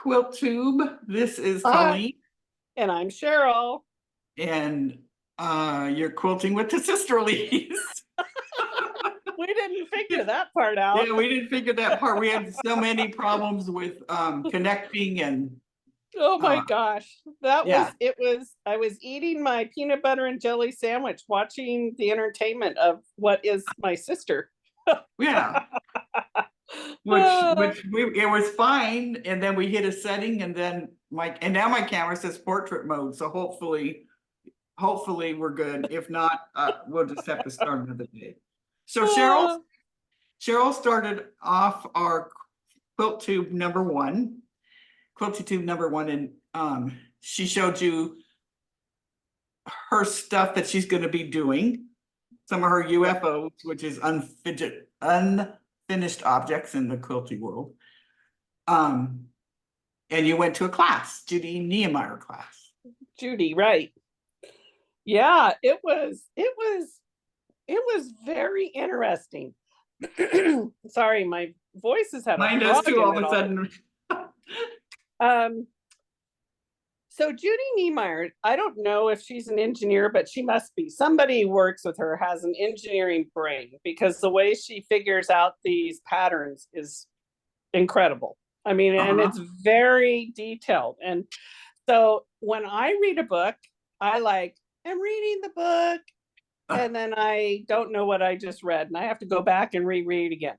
Quilt Tube. This is Hi. Colleen, And I'm Cheryl. and you're quilting with the Sisterlies. We didn't figure that part out. Yeah, we didn't figure that part. We had so many problems with connecting and Oh my gosh. That yeah. I was eating my peanut butter and jelly sandwich, watching the entertainment of what is my sister. Yeah. It was fine, and then we hit a setting, and then now my camera says portrait mode, so hopefully we're good. If not, we'll just have to start another day. So Cheryl started off our quilt tube number one, and she showed you her stuff that she's going to be doing, some of her UFOs, which is unfinished objects in the quilting world. And you went to a class, Judy Niemeyer class. Judy, right? Yeah, it was very interesting. Sorry, my voice has had mine does too all of a sudden. So Judy Niemeyer, I don't know if she's an engineer, but she must be. Somebody who works with her has an engineering brain, because the way she figures out these patterns is incredible. I mean, and it's very detailed. And so when I read a book, I'm reading the book, and then I don't know what I just read, and I have to go back and reread again.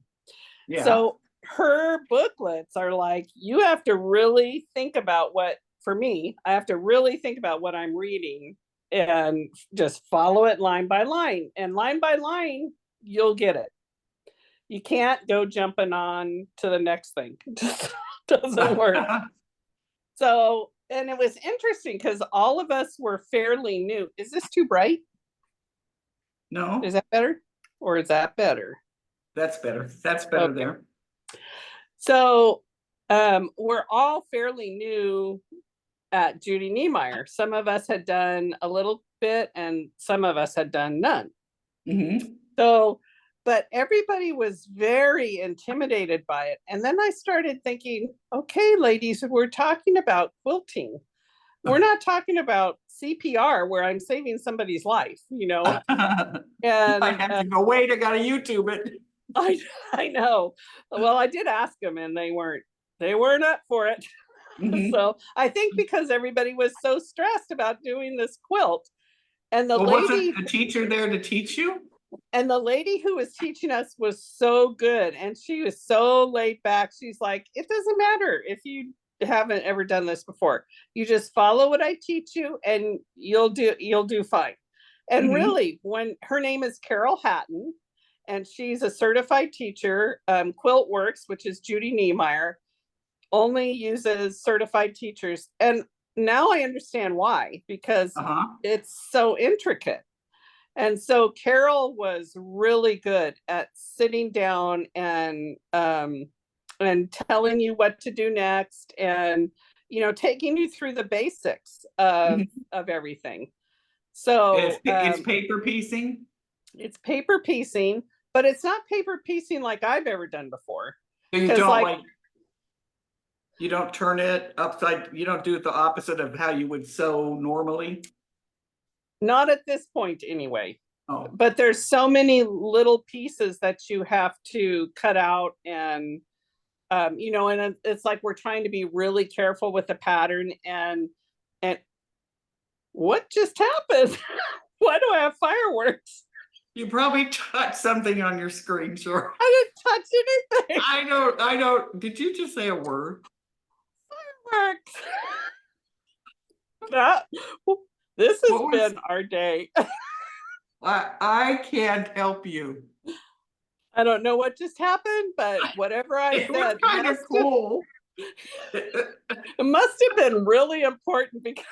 Yeah. So her booklets are like, you have to really think about for me, I have to really think about what I'm reading and just follow it line by line. And line by line, you'll get it. You can't go jumping on to the next thing. It just doesn't work. So, and it was interesting because all of us were fairly new. Is this too bright? No. Is that better? Or is that better? That's better. That's better okay. There. So we're all fairly new at Judy Niemeyer. Some of us had done a little bit and some of us had done none. Mm-hmm. So, but everybody was very intimidated by it. And then I started thinking, okay, ladies, we're talking about quilting. We're not talking about CPR where I'm saving somebody's life, you know. And I have to go, wait, I gotta YouTube it. I know. Well, I did ask them and they weren't up for it. Mm-hmm. So I think because everybody was so stressed about doing this quilt, and the lady, wasn't a teacher there to teach you? And the lady who was teaching us was so good, and she was so laid back. She's like, it doesn't matter if you haven't ever done this before. You just follow what I teach you, and you'll do fine. And mm-hmm. Really, when her name is Carol Hatton, and she's a certified teacher, Quilt Works, which is Judy Niemeyer, only uses certified teachers. And now I understand why, because it's so intricate. And so Carol was really good at sitting down and telling you what to do next, and taking you through the basics of Mhm. everything. And So it's paper piecing? it's paper piecing, but it's not paper piecing like I've ever done before. So you 'Cause don't like like, you don't turn it upside, you don't do it the opposite of how you would sew normally? not at this point anyway. Oh, But there's so many little pieces that you have to cut out and and it's like we're trying to be really careful with the pattern and what just happened? Why do I have fireworks? you probably touched something on your screen, sure. I didn't touch anything. I don't, did you just say a word? Fireworks. That, this has What was, been our day. I can't help you. I don't know what just happened, but whatever I It was said kind of cool. it must have been really important because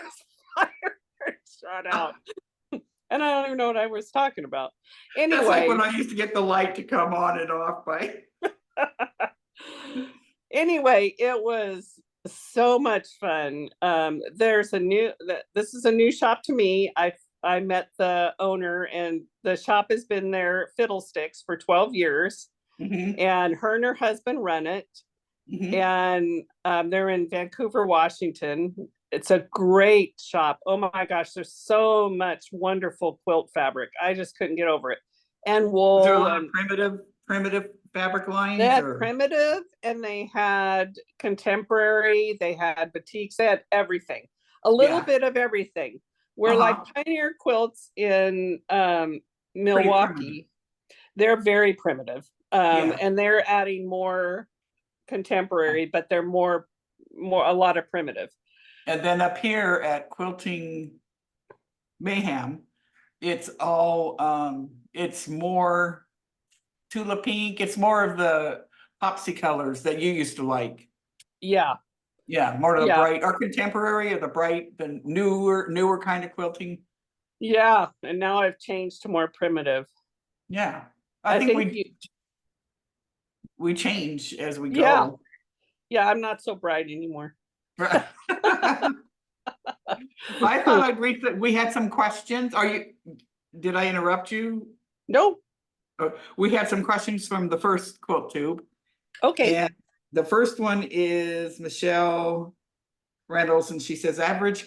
fireworks shot out. And I don't even know what I was talking about. That's like when Anyway, I used to get the light to come on and off by. anyway, it was so much fun. There's a new this is a new shop to me. I met the owner and the shop has been there, Fiddlesticks, for 12 years. Mhm, And her and her husband run it. mhm. And they're in Vancouver, Washington. It's a great shop. Oh my gosh, there's so much wonderful quilt fabric. I just couldn't get over it. And Was there a wool, lot of and primitive fabric they lines had or? primitive and they had contemporary, they had batiks, they had everything. A little Yeah, bit of everything. Where like uh-huh, Pioneer Quilts in pretty primitive, Milwaukee, they're very primitive. yeah. And they're adding more contemporary, but they're more a lot of primitive. And then up here at Quilting Mayhem, it's all, it's more Tula Pink, it's more of the popsy colors that you used to like. Yeah, Yeah, more of the yeah, bright, or contemporary, or the bright, the newer kind of quilting. yeah. And now I've changed to more primitive. Yeah, I I think think you, we change as we yeah, go. yeah. I'm not so bright anymore. Right. I thought I'd read that we had some questions. Did I interrupt you? Nope. We had some questions from the first quilt tube. Okay. And the first one is Michelle Reynolds, and she says, average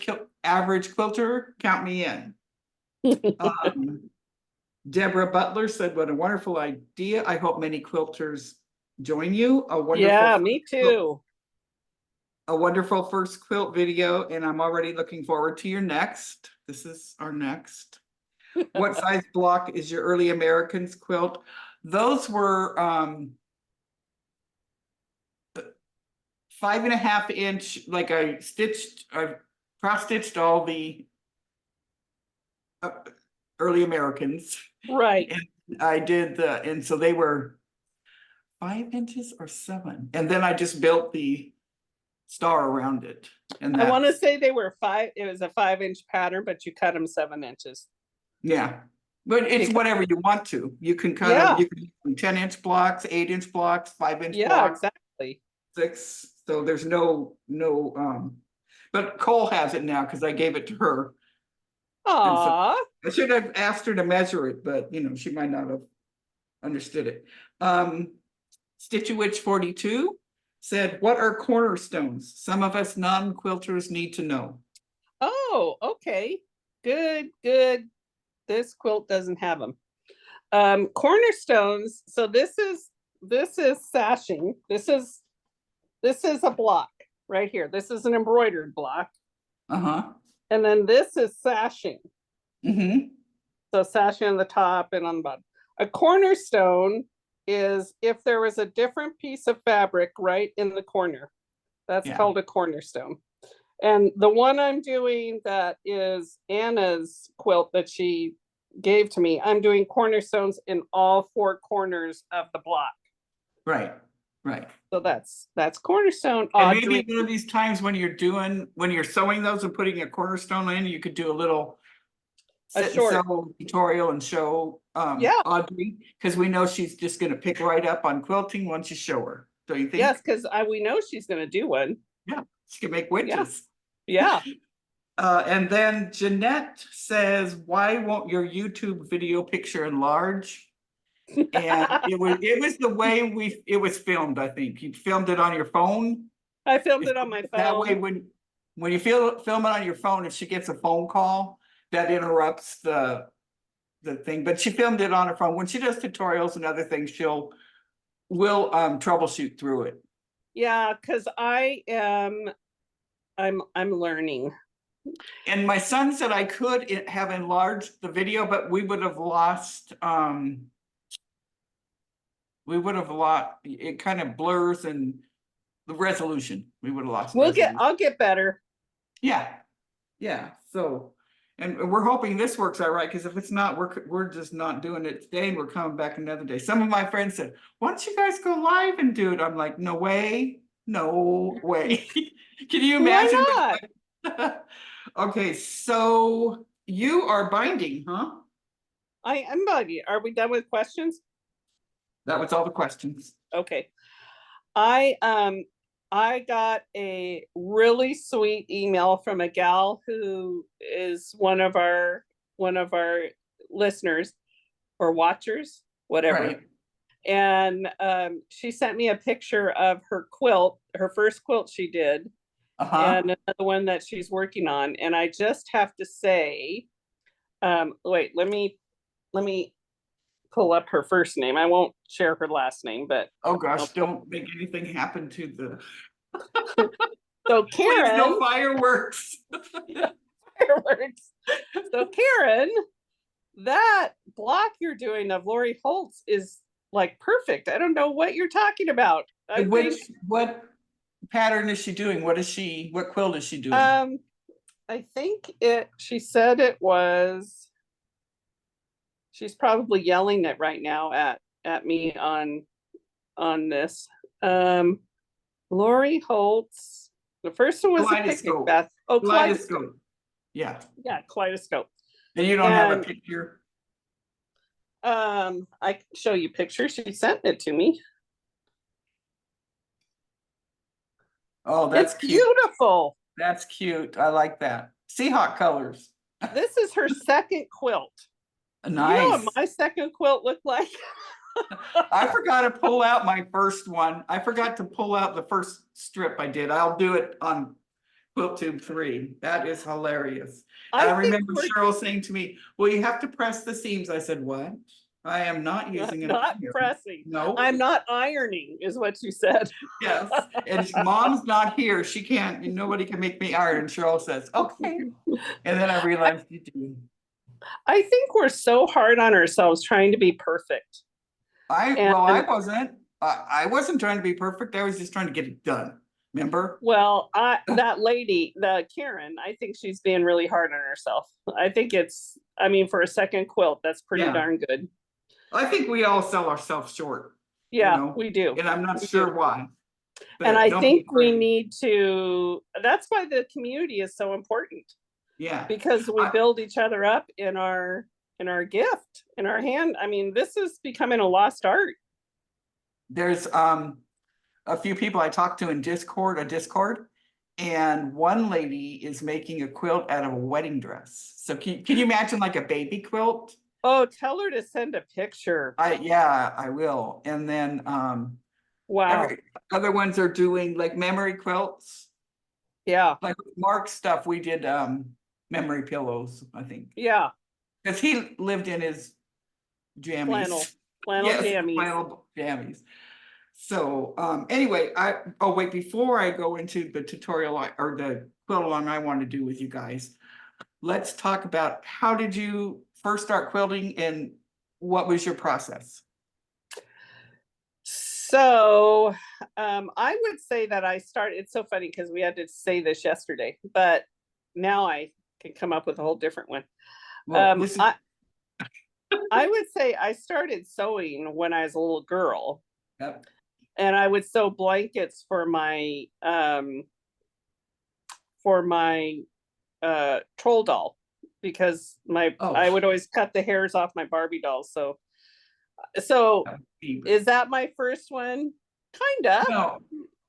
quilter, count me in. Um, Deborah Butler said, what a wonderful idea. I hope many quilters join you. Yeah, me too. A wonderful first quilt video, and I'm already looking forward to your next. This is our next. What size block is your early Americans quilt? Those were 5.5 inch, like I cross stitched all the uh, early Americans. Right. And I did and so they were 5 inches or 7. And then I just built the star around it. And I want to that's, say they were it was a 5-inch pattern, but you cut them 7 inches. yeah. But it's Because, whatever you want to. You can cut them, yeah, you can do 10-inch blocks, 8-inch blocks, 5-inch yeah, blocks, exactly. 6. So there's no, but Cole has it now because I gave it to her. And so Aw, I should have asked her to measure it, but she might not have understood it. Stitchewitch 42 said, what are cornerstones? Some of us non-quilters need to know. oh, okay. Good, good. This quilt doesn't have them. Cornerstones. So this is sashing. This is a block right here. This is an embroidered block. Uh-huh. And then this is sashing. Mm-hmm. So sashing on the top and on the bottom. A cornerstone is if there was a different piece of fabric right in the corner. That's called a cornerstone. And the one I'm doing that is Anna's quilt that she gave to me, I'm doing cornerstones in all 4 corners of the block. Right, right. So that's cornerstone. And Audrey. maybe one of these times when you're sewing those and putting a cornerstone in, you could do a little sit and sew tutorial and show Audrey, because we know she's just going to pick right up on quilting once you show her. Don't you think? Yes, because we know she's going to do one. Yeah. She can make Yeah. witches. Yeah. And then Jeanette says, why won't your YouTube video picture enlarge? And it was the way it was filmed, I think. You filmed it on your phone. I filmed it on my That way, phone. when you film it on your phone, if she gets a phone call, that interrupts the thing. But she filmed it on her phone. When she does tutorials and other things, we'll troubleshoot through it. Yeah, because I'm learning. And my son said I could have enlarged the video, but we would have lost it kind of blurs and the resolution. We would have lost resolution. I'll get better. Yeah. So, and we're hoping this works out right, because if it's not, we're just not doing it today, and we're coming back another day. Some of my friends said, why don't you guys go live and do it? I'm like, no way. Can you imagine? Why not? Okay, so you are binding, huh? I am buggy. Are we done with questions? That was all the questions. Okay. I got a really sweet email from a gal who is one of our listeners or watchers, whatever. Right. And she sent me a picture of her quilt, her first quilt she did, and another one that she's working on. And I just have to say, wait, let me pull up her first name. I won't share her last name, but oh gosh, don't make anything happen to the so Karen. Please, no fireworks. Fireworks. So Karen, that block you're doing of Lori Holtz is like perfect. I don't know what you're talking about. What pattern is she doing? What quilt is she doing? I think she said it was, she's probably yelling it right now at me on this. Lori Holtz, the first one was a picnic, Beth. Oh, Kaleidoscope. Yeah, Kaleidoscope. And you don't have a picture? I can show you pictures. She sent it to me. Oh, that's cute. Beautiful. That's cute. I like that. Seahawk colors. This is her second quilt. Nice. You know what my second quilt looked like? I forgot to pull out my first one. I forgot to pull out the first strip I did. I'll do it on QuiltTube 3. That is hilarious. I remember Cheryl saying to me, well, you have to press the seams. I said, what? I am not using it. Not pressing. No. I'm not ironing, is what you said. Yes. And mom's not here. She can't, nobody can make me iron. Cheryl says, okay. And then I realized you do. I think we're so hard on ourselves trying to be perfect. I wasn't. I wasn't trying to be perfect. I was just trying to get it done. Remember? Well, that lady, Karen, I think she's being really hard on herself. I think for a second quilt, that's pretty darn good. I think we all sell ourselves short. Yeah, we do. And I'm not sure why. And I think we need to, that's why the community is so important. Yeah. Because we build each other up in our gift, in our hand. I mean, this is becoming a lost art. There's a few people I talked to in Discord, and one lady is making a quilt out of a wedding dress. So can you imagine like a baby quilt? Oh, tell her to send a picture. I will. And then wow. Other ones are doing like memory quilts. Yeah. Like Mark's stuff, we did memory pillows, I think. Yeah. Because he lived in his jammies. Flannel jammies. Flannel jammies. So anyway, before I go into the tutorial or the quilt along I want to do with you guys, let's talk about how did you first start quilting and what was your process? So I would say that I started, it's so funny because we had to say this yesterday, but now I can come up with a whole different one. Well, I would say I started sewing when I was a little girl. Yep. And I would sew blankets for my troll doll, because I would always cut the hairs off my Barbie dolls. So is that my first one? Kinda. No,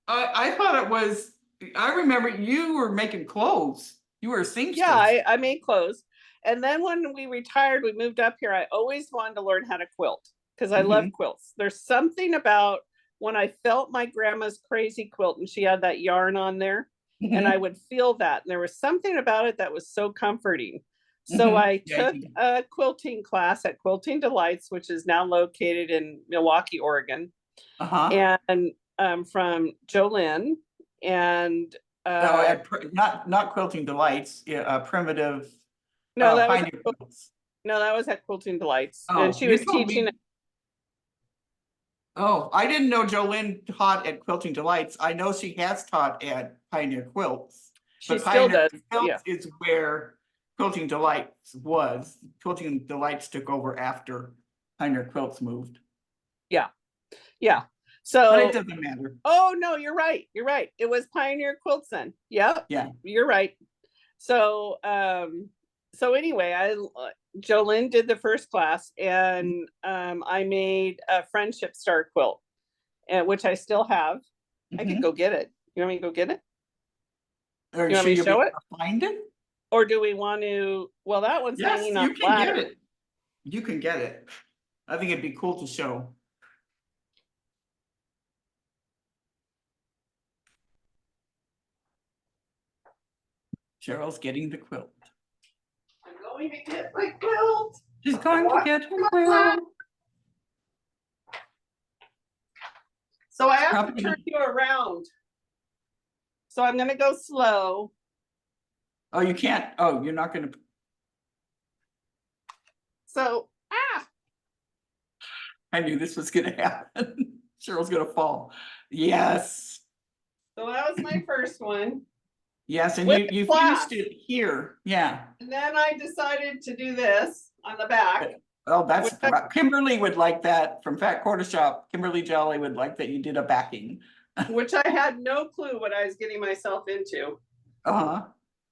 I thought it was I remember you were making clothes. You were a seamstress. Yeah, I made clothes. And then when we retired, we moved up here. I always wanted to learn how to quilt because I love quilts. There's something about when I felt my grandma's crazy quilt and she had that yarn on there, and I would feel that. And there was something about it that was so comforting. So I Yeah, took a quilting class at Quilting Delights, which is now located in Milwaukee, Oregon, uh-huh. and from Jolynn. And No, not Quilting Delights, yeah, primitive no, that was pioneer quilts. no, that was at Quilting Delights, and Oh, she you was told teaching. me. Oh, I didn't know Jolynn taught at Quilting Delights. I know she has taught at Pioneer Quilts, She but still Pioneer does. Yeah, Quilts is where Quilting Delights was. Quilting Delights took over after Pioneer Quilts moved, yeah, yeah. but it So, doesn't matter. oh no, you're right. You're right. It was Pioneer Quilts then. Yep, Yeah. you're right. So, so anyway, Jolynn did the first class, and I made a Friendship Star quilt, which I still have. I could go get it. You want me to go get it? Are you You want sure me to you'll be show able it? to find it? Or do we want to? Well, that one's Yes, hanging on you a can get ladder. it. You can get it. I think it'd be cool to show. Cheryl's getting the quilt. I'm going to get my quilt. She's going to get her quilt. So I have to Probably. turn you around. So I'm gonna go slow. Oh, you can't. Oh, you're not gonna. So, I knew this was gonna happen. Cheryl's gonna fall. Yes. so that was my first one. Yes, and With you class. finished it here. Yeah. And then I decided to do this on the back. Oh, that's With Kimberly would like that from Fat Quarter Shop. Kimberly Jolly would like that you did a backing. which I had no clue what I was getting myself into. Uh-huh.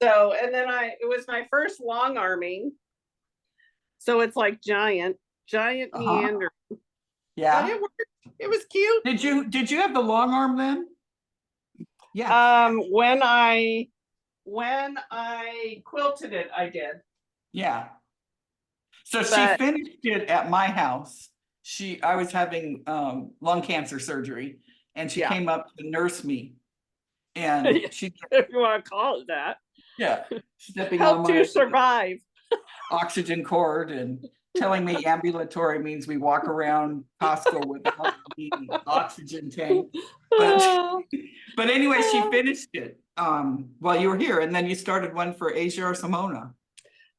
So, and then it was my first long arming. So it's like giant meander. But Yeah. it worked. It was cute. Did you have the long arm then? Yeah. When I quilted it, I did. Yeah. So she But finished it at my house. I was having lung cancer surgery, and she yeah, came up to nurse me, and she if you want to call it that, yeah, stepping on helped you my survive. oxygen cord and telling me ambulatory means we walk around Costco without the oxygen tank. But anyway, she finished it while you were here, and then you started one for Asia or Simona.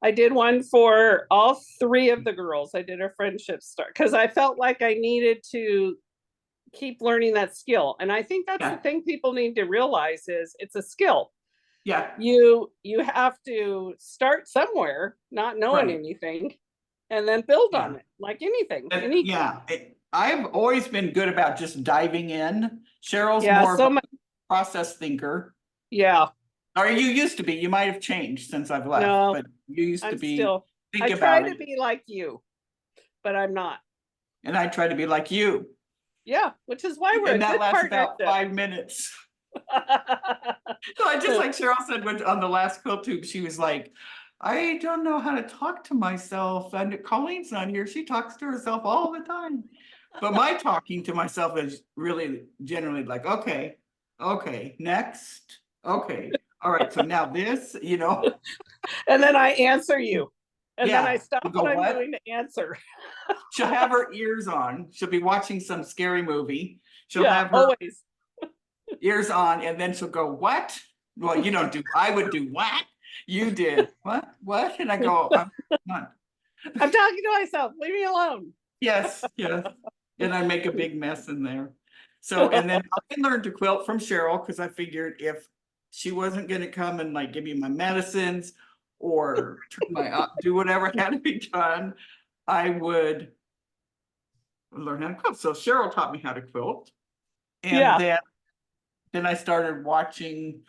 I did one for all three of the girls. I did a Friendship Star because I felt like I needed to keep learning that skill. And I think that's the thing people need to realize is it's a skill. Yeah. You have to start somewhere, not knowing anything, and then build on it like anything. I've always been good about just diving in. Cheryl's more of a process thinker. Yeah. Or you used to be. You might have changed since I've left, No, but you used to be. I try to be like you, but I'm not. And I try to be like you. Yeah, which is why we're and that lasts partnership. about 5 minutes. So I just like Cheryl said on the last quilt tube, she was like, I don't know how to talk to myself. And Colleen's not here. She talks to herself all the time. But my talking to myself is really generally like, okay, next. Okay. All right. So now this, And then I answer you. And then I stop what I'm doing to answer. She'll have her ears on. She'll be watching some scary movie. She'll have her always ears on, and then she'll go, what? Well, you don't do, I would do what? You did. What? And I go, I'm not. I'm talking to myself. Leave me alone. Yes. And I make a big mess in there. So, and then I learned to quilt from Cheryl because I figured if she wasn't going to come and like give me my medicines or do whatever had to be done, I would learn how to quilt. So Cheryl taught me how to quilt. And then I started watching,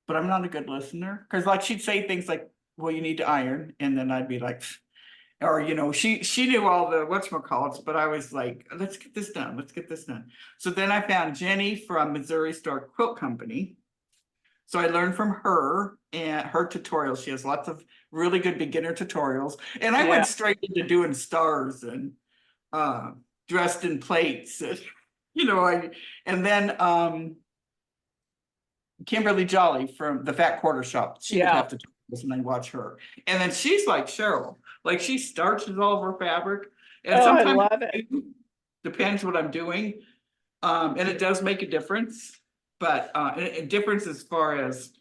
but I'm not a good listener. Because like she'd say things like, well, you need to iron. And then I'd be like, or she knew all the whatchamacallits, but I was like, let's get this done. So then I found Jenny from Missouri Star Quilt Company. So I learned from her and her tutorials. She has lots of really good beginner tutorials. And I Yeah. went straight into doing stars and dressed in plates. You know, and then Kimberly Jolly from the Fat Quarter Shop, she would Yeah. have tutorials and I watch her. And then she's like Cheryl, like she starches all of her fabric. And Oh, I sometimes love it. depends what I'm doing. And it does make a difference, but a difference as far as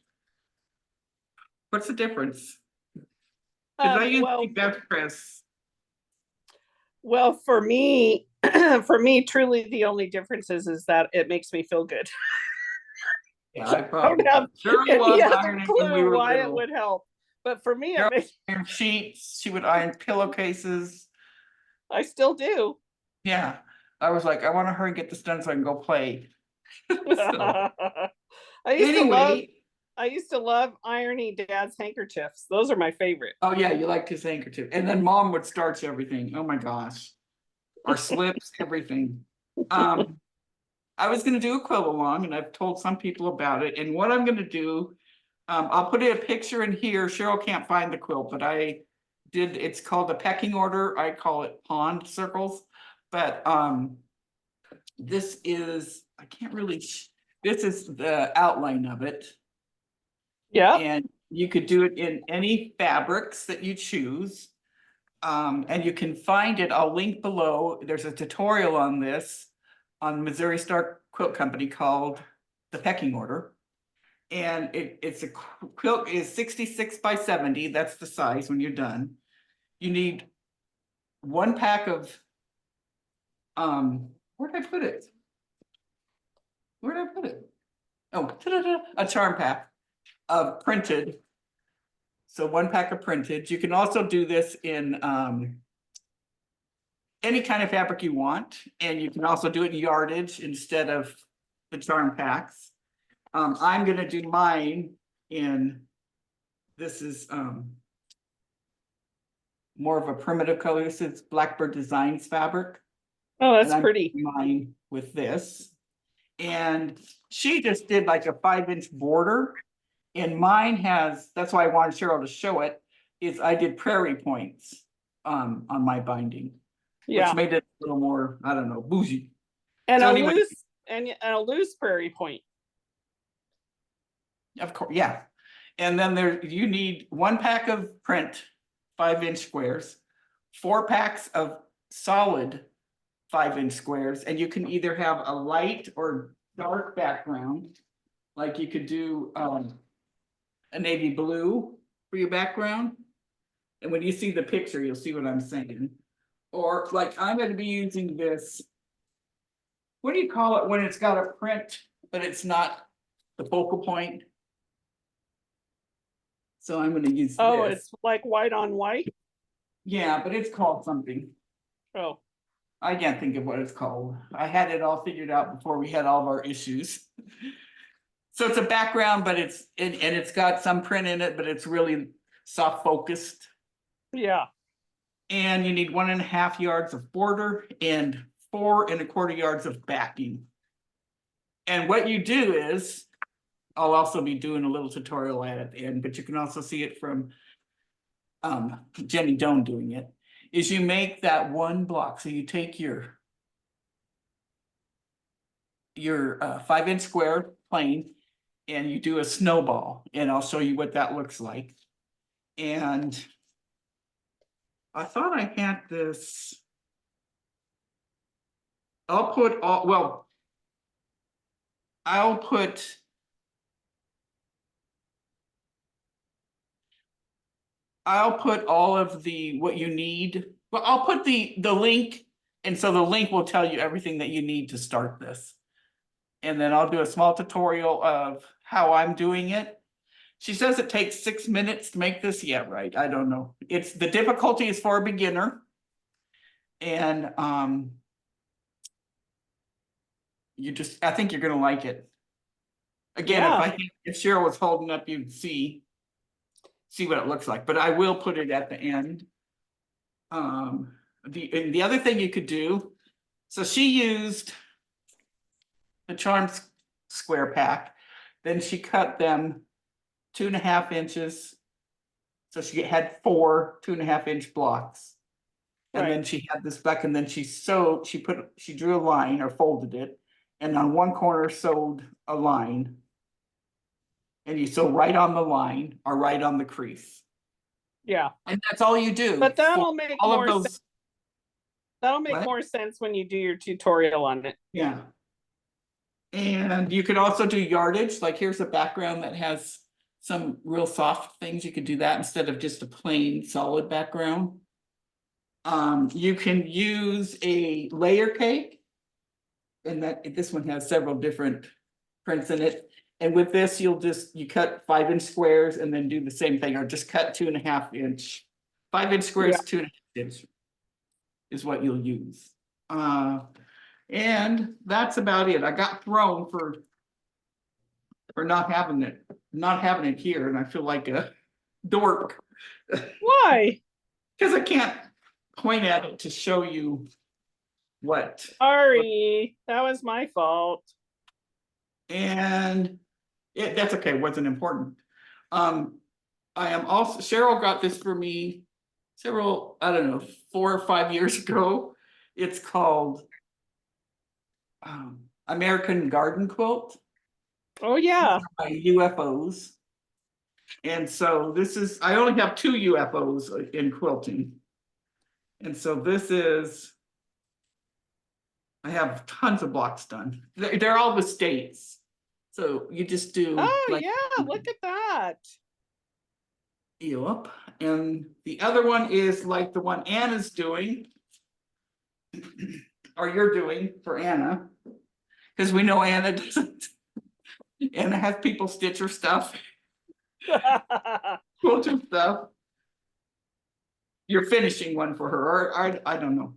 what's the difference? Because I usually best press. Well, for me, for me, truly the only difference is that it makes me feel good. Yeah, I I probably don't have Cheryl any was other ironing when we clue were why it little. would help. But for me, Cheryl it makes, would iron sheets, she would iron pillowcases. I still do. Yeah. I was like, I want to hurry and get this done so I can go play. So I used to love anyway, I used to love ironing dad's handkerchiefs. Those are my favorite. oh yeah, you liked his handkerchief. And then mom would starch everything. Oh my gosh. Our slips, everything. I was gonna do a quilt along and I've told some people about it. And what I'm gonna do, I'll put a picture in here. Cheryl can't find the quilt, but I did, it's called the Pecking Order. I call it pond circles. But this is, I can't really, this is the outline of it. Yeah. And you could do it in any fabrics that you choose. And you can find it, I'll link below. There's a tutorial on this on Missouri Star Quilt Company called the Pecking Order. And it's a quilt is 66 by 70. That's the size when you're done. You need one pack of, where did I put it? Where did I put it? Oh, a charm pack of printed. So one pack of printed. You can also do this in any kind of fabric you want, and you can also do it in yardage instead of the charm packs. I'm gonna do mine in, this is more of a primitive color. This is Blackbird Designs fabric. Oh, And that's I'm pretty. doing mine with this. And she just did like a 5-inch border. And mine has, that's why I wanted Cheryl to show it, is I did prairie points on my binding, Yeah. which made it a little more, I don't know, bougie. And So a anyway, loose and a loose prairie point. of course, yeah. And then there, you need one pack of print, 5-inch squares, 4 packs of solid 5-inch squares, and you can either have a light or dark background. Like you could do a navy blue for your background. And when you see the picture, you'll see what I'm saying. Or like I'm going to be using this, what do you call it when it's got a print, but it's not the focal point? So I'm going to use Oh, this. it's like white on white. Yeah, but it's called something. Oh, I can't think of what it's called. I had it all figured out before we had all of our issues. So it's a background, but and it's got some print in it, but it's really soft focused. yeah. And you need 1.5 yards of border and 4.25 yards of backing. And what you do is, I'll also be doing a little tutorial at the end, but you can also see it from Jenny Doan doing it, is you make that one block. So you take your 5-inch square plane and you do a snowball, and I'll show you what that looks like. And I thought I had this. I'll put all, well, I'll put all of the what you need. Well, I'll put the link, and so the link will tell you everything that you need to start this. And then I'll do a small tutorial of how I'm doing it. She says it takes 6 minutes to make this. Yeah, right. I don't know. It's the difficulty is for a beginner. And I think you're gonna like it. Again, Yeah. if Cheryl was holding up, you'd see what it looks like, but I will put it at the end. The other thing you could do, so she used the charm square pack. then she cut them 2.5 inches. So she had 4 2.5 inch blocks. And then Right. she had this back, and then she sewed, she drew a line or folded it, and on one corner sewed a line. And you sew right on the line or right on the crease. Yeah. And that's all you do But for that'll make all of more sense. those. That'll make What? more sense when you do your tutorial on it. Yeah. And you could also do yardage, like here's a background that has some real soft things. You could do that instead of just a plain solid background. You can use a layer cake. And that this one has several different prints in it. And with this, you cut 5-inch squares and then do the same thing, or just cut 2.5 inch. 5-inch squares, 2.5 inch is what you'll use. And that's about it. I got thrown for not having it here, and I feel like a dork. Why? Because I can't point at it to show you what. Sorry, that was my fault. And that's okay, it wasn't important. I am also, Cheryl got this for me several, I don't know, 4 or 5 years ago. It's called American Garden Quilt Oh yeah. by UFOs. And so I only have 2 UFOs in quilting. And so I have tons of blocks done. They're all the states. So you just do Oh like, yeah, look at that. Yep. And the other one is like the one Anna's doing, or you're doing for Anna, because we know Anna doesn't. Anna has people stitch her stuff, quilt her stuff. You're finishing one for her, or I don't know.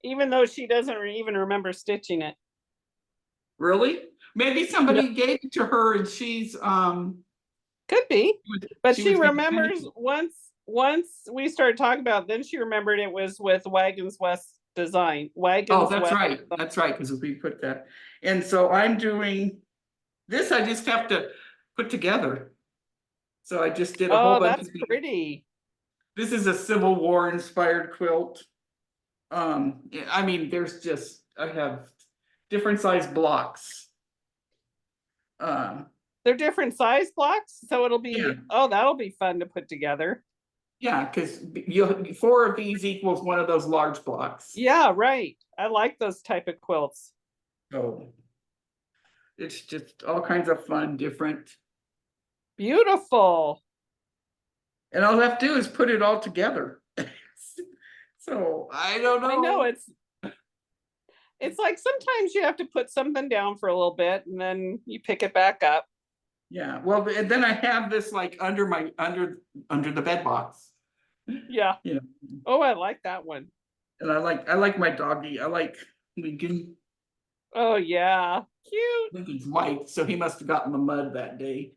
Even though she doesn't even remember stitching it. Really? Maybe somebody gave it to her and she's Could be. But she she was gonna remembers finish it. once we started talking about it, then she remembered it was with Wagons West Design. Oh, Wagons that's West. right. That's right, because we put that. And so I'm doing this, I just have to put together. So I just did a whole Oh, bunch that's of these. pretty. This is a Civil War inspired quilt. I mean, I have different size blocks. They're different size blocks, so it'll be Yeah. oh, that'll be fun to put together. Yeah, because 4 of these equals one of those large blocks. Yeah, right. I like those type of quilts. So it's just all kinds of fun, different. Beautiful. And all I have to do is put it all together. So I don't know. I know it's like sometimes you have to put something down for a little bit and then you pick it back up. Yeah, well, and then I have this like under the bed box. Yeah. You know, Oh, I like that one. and I like my doggy. I like Lincoln. Oh yeah. Cute. Lincoln's white, so he must have gotten the mud that day.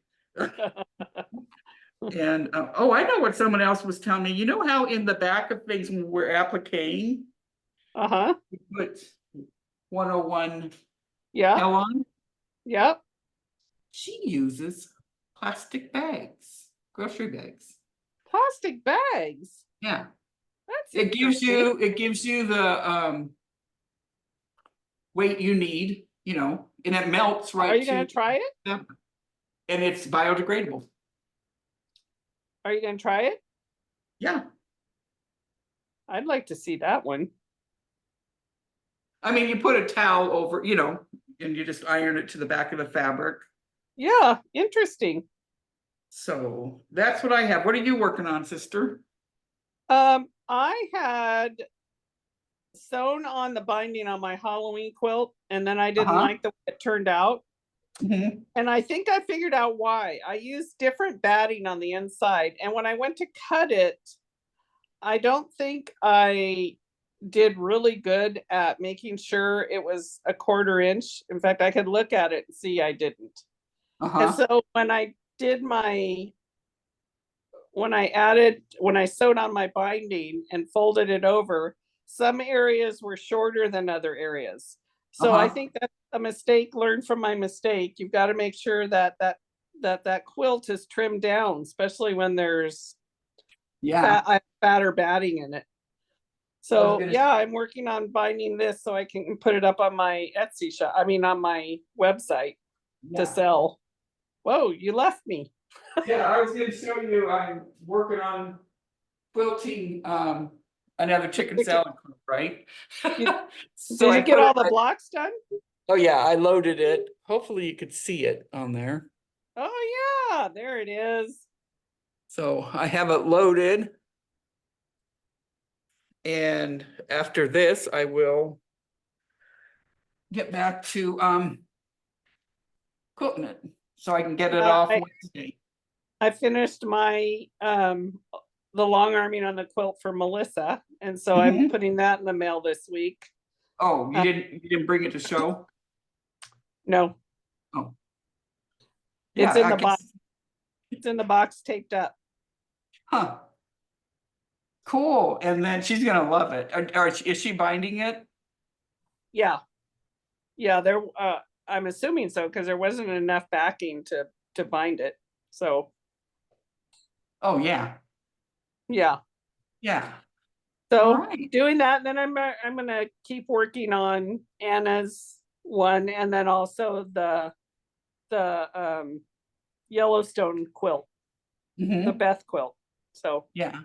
And oh, I know what someone else was telling me. You know how in the back of things when we're appliquing, Uh-huh. we put 101 Yeah. L on? Yep. She uses plastic bags, grocery bags. Plastic bags. Yeah. That's It gives you the weight you need, and it melts right. Are you gonna try it? Them. And it's biodegradable. Are you gonna try it? Yeah. I'd like to see that one. I mean, you put a towel over, and you just iron it to the back of the fabric. Yeah, interesting. So that's what I have. What are you working on, sister? I had sewn on the binding on my Halloween quilt, and then I didn't like the way it turned out. Mm-hmm. And I think I figured out why. I used different batting on the inside, and when I went to cut it, I don't think I did really good at making sure it was a 1/4 inch. In fact, I could look at it and see I didn't. And so when I sewed on my binding and folded it over, some areas were shorter than other areas. So I think that's a mistake, learn from my mistake. You've got to make sure that that quilt is trimmed down, especially when there's Yeah. fatter batting in it. So yeah, I'm working on binding this so I can put it up on my Etsy shop. I mean, on my website to sell. Whoa, you left me. Yeah, I was gonna show you, I'm working on quilting, another chicken salad quilt, right? You- So Did I you get put all it, the blocks done? oh yeah, I loaded it. Hopefully you could see it on there. Oh yeah, there it is. So I have it loaded. And after this, I will get back to quilting it, so I can get it Yeah, off Wednesday. I finished my the long arming on the quilt for Melissa, and so I'm Mhm. putting that in the mail this week. Oh, you didn't bring it to show? No, Oh. it's Yeah, in I the can, box. It's in the box taped up. huh, cool. And then she's gonna love it. Or is she binding it? Yeah, yeah. There, I'm assuming so because there wasn't enough backing to bind it. So Oh, yeah, yeah. yeah. All So right. doing that, then I'm gonna keep working on Anna's one, and then also the Yellowstone quilt, the Mhm. Beth quilt. So Yeah.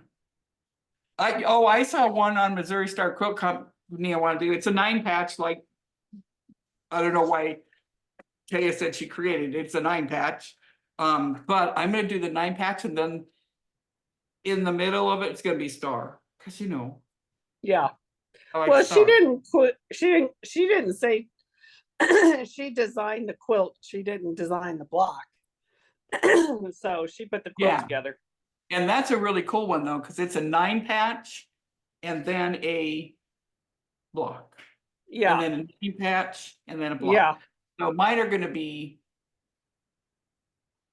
I saw one on Missouri Star Quilt Company I want to do. It's a 9-patch, like, I don't know why Taya said she created it. It's a 9-patch. But I'm gonna do the 9-patch, and then in the middle of it, it's gonna be star. Cause yeah. I like Well, she star. didn't put she didn't say she designed the quilt. She didn't design the block. So she put the quilt Yeah. together. And that's a really cool one though, because it's a 9-patch and then a block. And Yeah. then a 9-patch and then a Yeah. block. So mine are gonna be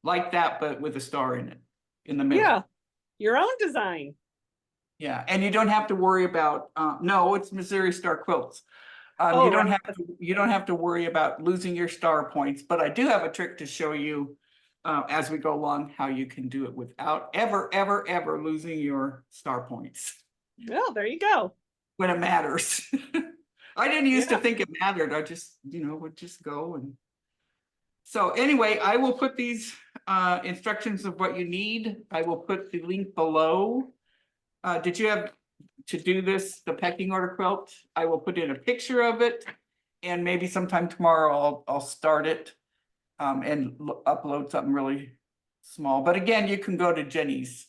like that, but with a star in it, in the middle. Yeah. Your own design. Yeah, and you don't have to worry about, no, it's Missouri Star Quilts. Oh, You don't right. you don't have to worry about losing your star points, but I do have a trick to show you as we go along, how you can do it without ever losing your star points Well, there you go. when it matters. I didn't used to Yeah. think it mattered. I just, would just go. And so anyway, I will put these instructions of what you need. I will put the link below. Did you have to do this, the pecking order quilt? I will put in a picture of it, and maybe sometime tomorrow I'll start it and upload something really small. But again, you can go to Jenny's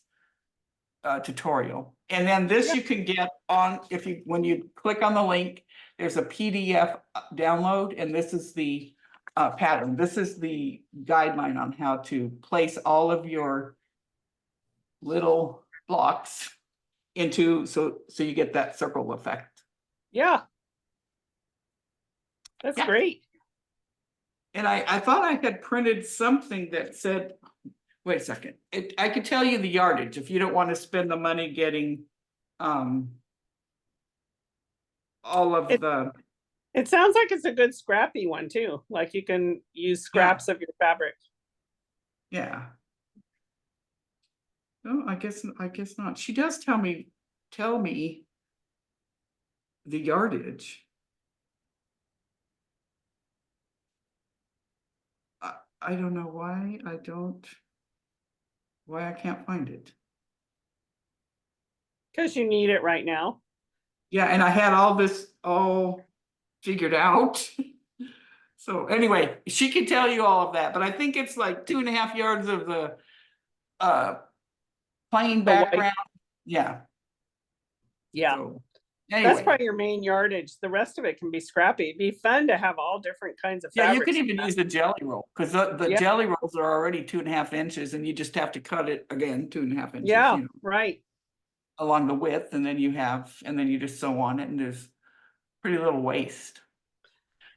tutorial, and then this Yeah. you can get on, when you click on the link, there's a PDF download, and this is the pattern. This is the guideline on how to place all of your little blocks into, so you get that circle effect. Yeah. That's Yeah. great. And I thought I had printed something that said, wait a second, I could tell you the yardage if you don't want to spend the money getting all of It the, it sounds like it's a good scrappy one too. Like you can use scraps of your fabric. yeah. Oh, I guess not. She does tell me the yardage. I don't know why I can't find it. Because you need it right now. Yeah, and I had all this all figured out. So anyway, she can tell you all of that, but I think it's like 2.5 yards of the plain The white. background. Yeah. Yeah. So That's anyway, probably your main yardage. The rest of it can be scrappy. It'd be fun to have all different kinds of yeah, you fabrics. could even use the jelly roll, because the Yeah. jelly rolls are already 2.5 inches, and you just have to cut it again 2.5 inches, Yeah, right. along the width, and then you just sew on it, and there's pretty little waste.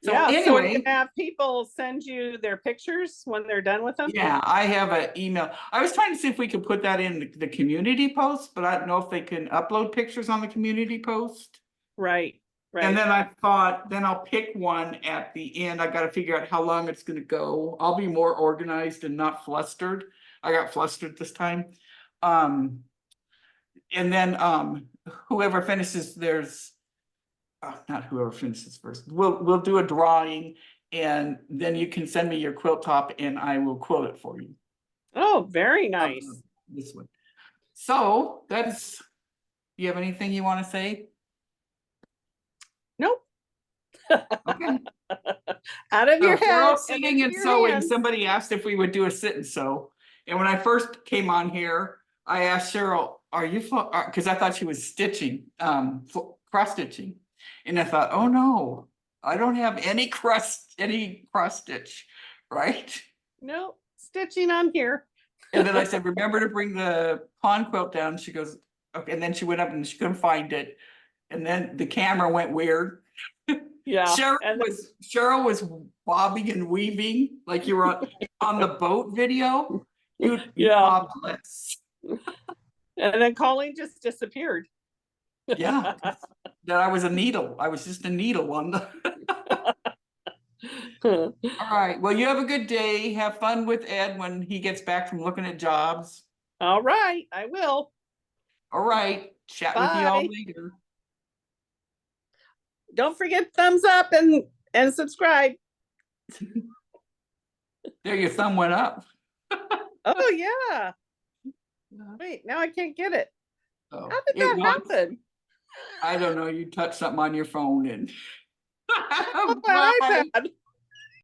So Yeah. So are you anyway, gonna have people send you their pictures when they're done with them? yeah, I have an email. I was trying to see if we could put that in the community post, but I don't know if they can upload pictures on the community post. Right. And Right. then I thought, then I'll pick one at the end. I gotta figure out how long it's gonna go. I'll be more organized and not flustered. I got flustered this time. And then whoever finishes theirs, not whoever finishes first, we'll do a drawing, and then you can send me your quilt top and I will quilt it for you. Oh, very nice. This one. So that's, you have anything you want to say? Nope. Okay. Out of your So head Cheryl and sitting into and your sewing, hands. somebody asked if we would do a sit and sew. And when I first came on here, I asked Cheryl, are you, because I thought she was stitching, cross stitching. And I thought, oh no, I don't have any cross stitch, right? Nope, stitching on here. And then I said, remember to bring the pawn quilt down. She goes, okay. And then she went up and she couldn't find it. And then the camera went weird. Yeah. Cheryl was bobbing and weaving like you were on the boat video. You Yeah. marvelous. And then Colleen just disappeared. Yeah. That I was a needle. I was just a needle on the. All right. Well, you have a good day. Have fun with Ed when he gets back from looking at jobs. All right, I will. All right. Chat with you all Bye. later. Don't forget thumbs up and subscribe. There, your thumb went up. Oh yeah. Wait, now I can't get it. Oh, How did that happen? I don't know. You touched something on your phone and. Oh, my iPad.